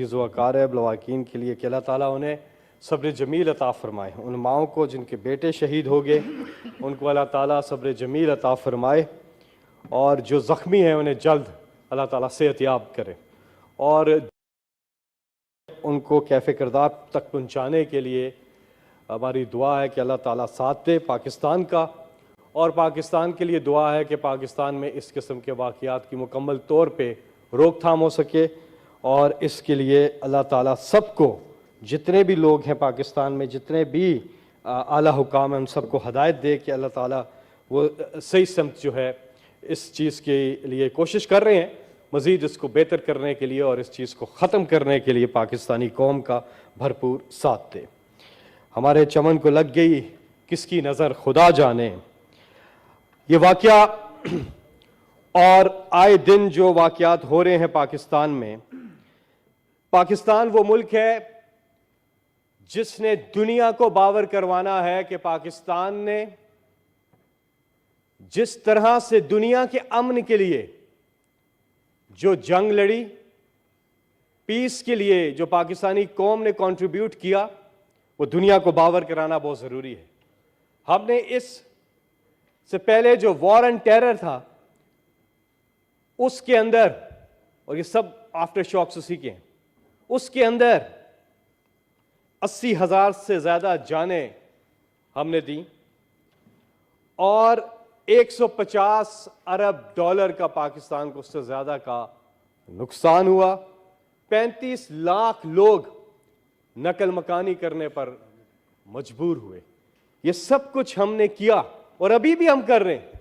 क़ारिब लवाकीन के लिए कि अल्लाह ताला उन्हें सब्र जमील अता फ़रमाए। उन माओं को जिनके बेटे शहीद हो गए उनको अल्लाह ताला सब्र जमील अता फ़रमाए और जो ज़ख्मी हैं उन्हें जल्द अल्लाह ताला सेहतयाब करे और उनको कैफ़े किरदार तक पहुँचाने के लिए हमारी दुआ है कि अल्लाह ताला साथ दे पाकिस्तान का। और पाकिस्तान के लिए दुआ है कि पाकिस्तान में इस किस्म के वाक़यात की मुकम्मल तौर पे रोकथाम हो सके और इसके लिए अल्लाह ताला सबको, जितने भी लोग हैं पाकिस्तान में, जितने भी आला हुकाम हैं, उन सबको हदायत दे कि अल्लाह ताला वो सही समत जो है इस चीज़ के लिए कोशिश कर रहे हैं, मज़ीद इसको बेहतर करने के लिए और इस चीज़ को ख़त्म करने के लिए पाकिस्तानी कौम का भरपूर साथ दे। हमारे चमन को लग गई किसकी नज़र खुदा जाने, ये वाक़या और आए दिन जो वाक़यात हो रहे हैं पाकिस्तान में। पाकिस्तान वो मुल्क है जिसने दुनिया को बावर करवाना है कि पाकिस्तान ने जिस तरह से दुनिया के अमन के लिए जो जंग लड़ी, पीस के लिए जो पाकिस्तानी कौम ने कंट्रीब्यूट किया, वो दुनिया को बावर कराना बहुत ज़रूरी है। हमने इस से पहले जो वॉर एंड टेरर था उसके अंदर, और ये सब आफ्टर शॉक्स उसी के हैं, उसके अंदर 80,000 से ज्यादा जानें हमने दी और 150 अरब डॉलर का पाकिस्तान को उससे ज्यादा का नुकसान हुआ। 35 लाख लोग नकल मकानी करने पर मजबूर हुए। ये सब कुछ हमने किया और अभी भी हम कर रहे हैं।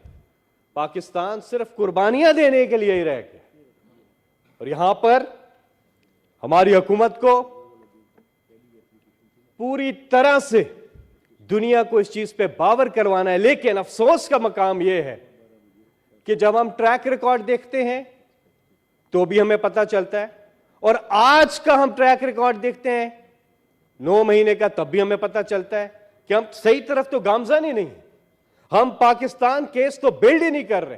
पाकिस्तान सिर्फ कुर्बानियां देने के लिए ही रह गया और यहां पर हमारी हुकूमत को पूरी तरह से दुनिया को इस चीज पे बावर करवाना है। लेकिन अफसोस का मकाम यह है कि जब हम ट्रैक रिकॉर्ड देखते हैं तो भी हमें पता चलता है, और आज का हम ट्रैक रिकॉर्ड देखते हैं 9 महीने का, तब भी हमें पता चलता है कि हम सही तरफ तो गामजन ही नहीं। हम पाकिस्तान केस तो बिल्ड ही नहीं कर रहे।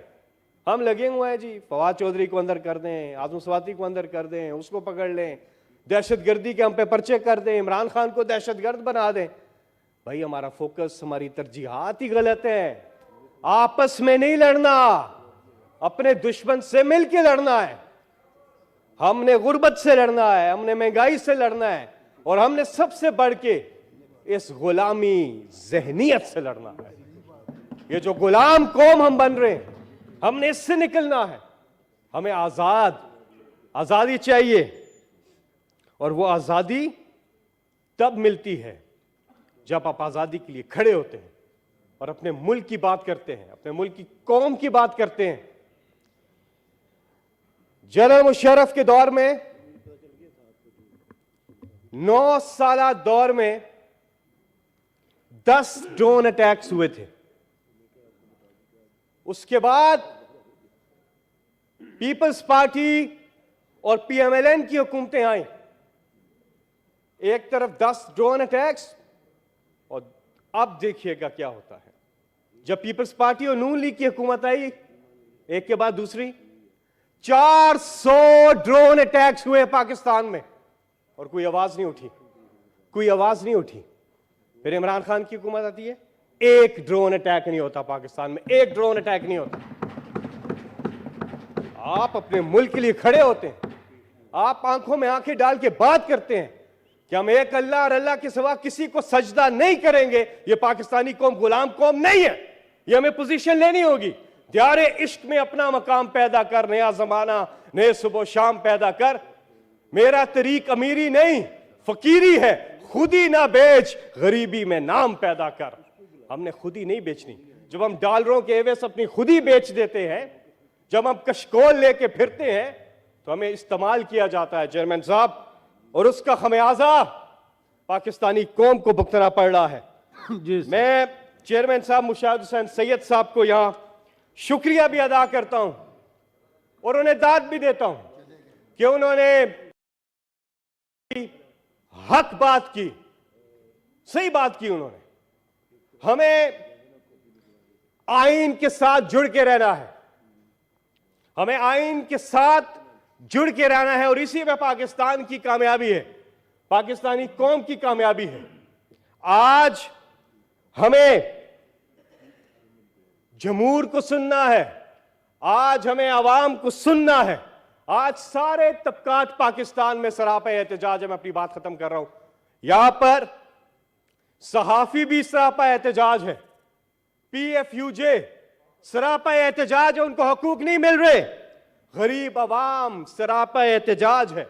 हम लगे हुए हैं जी, फवाद चौधरी को अंदर कर दें, आजम स्वाति को अंदर कर दें, उसको पकड़ लें, दहशतगर्दी के हम पे पर्चे कर दें, इमरान खान को दहशतगर्द बना दें। भाई हमारा फोकस, हमारी तरजीहात ही गलत है। आपस में नहीं लड़ना, अपने दुश्मन से मिलकर लड़ना है। हमने गुर्बत से लड़ना है, हमने महंगाई से लड़ना है और हमने सबसे बढ़ के इस गुलामी जहनीत से लड़ना है। ये जो गुलाम कौम हम बन रहे हैं, हमने इससे निकलना है। हमें आजादी चाहिए और वो आजादी तब मिलती है जब आप आजादी के लिए खड़े होते हैं और अपने मुल्क की बात करते हैं, अपने मुल्क की कौम की बात करते हैं। जनरल मुशर्रफ के दौर में 9 साल दौर में 10 ड्रोन अटैक्स हुए थे। उसके बाद पीपल्स पार्टी और पीएमएलएन की हुकूमतें आई। एक तरफ 10 ड्रोन अटैक्स और अब देखिएगा क्या होता है। जब पीपल्स पार्टी और नून लीग की हुकूमत आई, एक के बाद दूसरी 400 ड्रोन अटैक्स हुए पाकिस्तान में और कोई आवाज नहीं उठी, कोई आवाज नहीं उठी। फिर इमरान खान की हुकूमत आती है, एक ड्रोन अटैक नहीं होता पाकिस्तान में, एक ड्रोन अटैक नहीं होता। आप अपने मुल्क के लिए खड़े होते हैं, आप आंखों में आंखें डाल के बात करते हैं कि हम एक अल्लाह और अल्लाह के सिवा किसी को सजदा नहीं करेंगे। ये पाकिस्तानी कौम गुलाम कौम नहीं है, ये हमें पोजीशन लेनी होगी। दियारे इश्क में अपना मकाम पैदा कर, नया जमाना नए सुबह शाम पैदा कर। मेरा तरीक अमीरी नहीं फकीरी है, खुदी ना बेच गरीबी में नाम पैदा कर। हमने खुदी नहीं बेचनी। जब हम डॉलरों के एवज अपनी खुदी बेच देते हैं, जब हम कशकोल लेके फिरते हैं, तो हमें इस्तेमाल किया जाता है चेयरमैन साहब, और उसका खमियाजा पाकिस्तानी कौम को भुगतना पड़ रहा है। मैं चेयरमैन साहब मुशाहिद हुसैन सैयद साहब को यहां शुक्रिया भी अदा करता हूं और उन्हें दाद भी देता हूं कि उन्होंने हक बात की, सही बात की। उन्होंने हमें आईन के साथ जुड़ के रहना है, हमें आईन के साथ जुड़ के रहना है और इसी में पाकिस्तान की कामयाबी है, पाकिस्तानी कौम की कामयाबी है। आज हमें जमहूर को सुनना है, आज हमें आवाम को सुनना है। आज सारे तबकात पाकिस्तान में सरापा एहतजाज है। मैं अपनी बात खत्म कर रहा हूं। यहां पर सहाफी भी सरापा एहतजाज है, PFUJ सरापा एहतजाज है, उनको हकूक नहीं मिल रहे। गरीब अवाम सरापा एहतजाज है,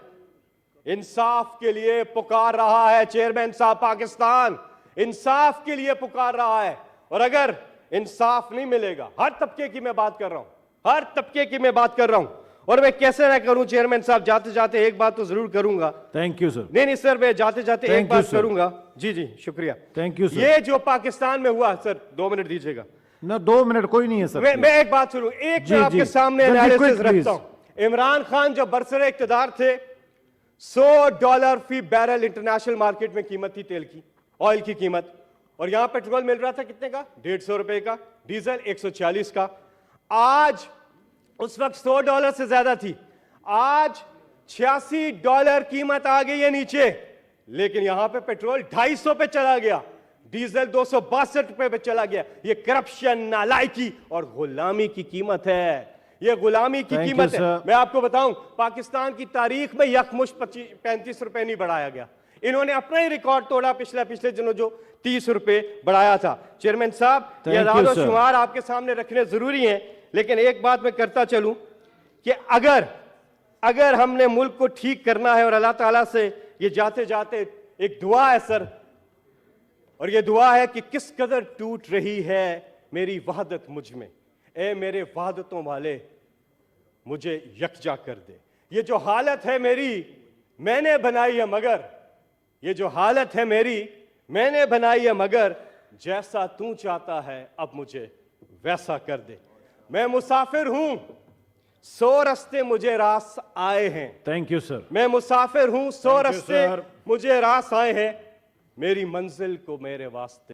इंसाफ के लिए पुकार रहा है चेयरमैन साहब। पाकिस्तान इंसाफ के लिए पुकार रहा है, और अगर इंसाफ नहीं मिलेगा, हर तबके की मैं बात कर रहा हूं, हर तबके की मैं बात कर रहा हूं, और मैं कैसे ना करूं चेयरमैन साहब, जाते जाते एक बात तो जरूर करूंगा। Thank you sir. नहीं सर, मैं जाते जाते एक बात करूंगा। जी जी शुक्रिया। Thank you sir. ये जो पाकिस्तान में हुआ, सर 2 मिनट दीजिएगा ना। 2 मिनट कोई नहीं है सर। मैं एक बात सुनूं, एक मैं आपके सामने एनालिसिस रखता हूं। इमरान खान जब बरसरे इख्तिदार थे, $100 फी बैरल इंटरनेशनल मार्केट में कीमत थी तेल की, ऑयल की कीमत, और यहां पेट्रोल मिल रहा था कितने का? $150 का, डीजल 140 का। आज उस वक्त $100 से ज्यादा थी, आज $86 कीमत आ गई है नीचे, लेकिन यहां पे पेट्रोल 250 पे चला गया, डीजल 262 रुपए पे चला गया। ये करप्शन, नालायकी और गुलामी की कीमत है, ये गुलामी की कीमत है। मैं आपको बताऊं, पाकिस्तान की तारीख में यकमुश्त 35 रुपए नहीं बढ़ाया गया। इन्होंने अपना ही रिकॉर्ड तोड़ा पिछले दिनों, जो 30 रुपए बढ़ाया था। चेयरमैन साहब, ये आदाद शुमार आपके सामने रखने जरूरी है, लेकिन एक बात मैं करता चलूं कि अगर हमने मुल्क को ठीक करना है, और अल्लाह ताला से ये जाते जाते एक दुआ है सर, और ये दुआ है कि किस कदर टूट रही है मेरी वहदत मुझ में, ए मेरे वहदतों वाले मुझे यकजा कर दे। ये जो हालत है मेरी मैंने बनाई है, मगर ये जो हालत है मेरी मैंने बनाई है, मगर जैसा तू चाहता है अब मुझे वैसा कर दे। मैं मुसाफिर हूं, 100 रास्ते मुझे रास आए हैं। Thank you sir. मैं मुसाफिर हूं, 100 रास्ते मुझे रास आए हैं, मेरी मंजिल को मेरे वास्ते